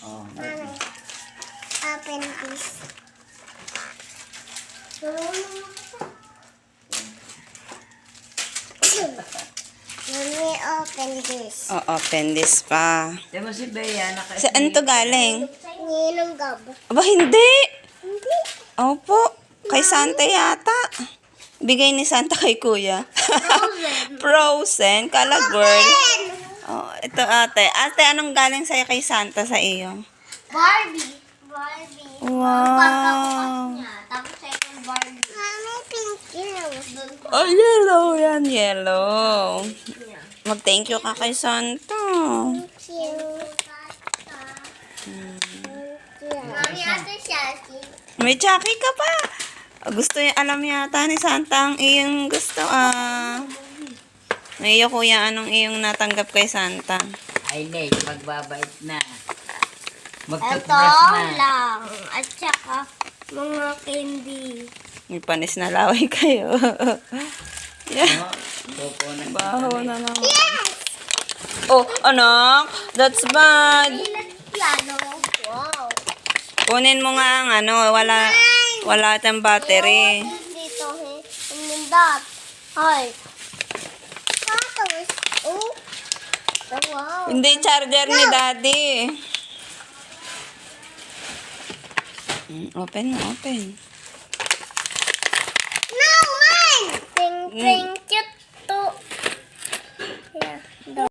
Oh, Mami, open this. Mami, open this. Oh, open this pa. Di ba si Bea Saan to galing? Ninong gab. Aba, hindi. Hindi. Opo. Kay Santa yata. Bigay ni Santa kay Kuya. Frozen. Kala girl. Oh, ito ate. Ate, anong galing sa'yo kay Santa sa iyo? Barbie. Barbie. Wow. Tapos sa itong Barbie. Mami, pink yun. Oh, yellow yan. Yellow. Mag-thank you ka kay Santa. Thank you. Mami, ate siya. May Chucky ka pa. Gusto niya, alam yata ni Santa ang iyong gusto. Iyo kuya, anong iyong natanggap kay Santa? Ay, Nate, magbabait na. Ito Mag-toothbrush na. lang. At saka, mga candy. May panis na laway kayo. Yeah. Oh, popo na. Baho na naman. Oh, anak, that's bad. Ilan piano? Wow. Kunin mo nga ang wala tayong battery. Dito, he. Umindot. Hi. Tapos, oh. Wow. Hindi charger ni Daddy. Open mo, open. No, mine! Ping, ping,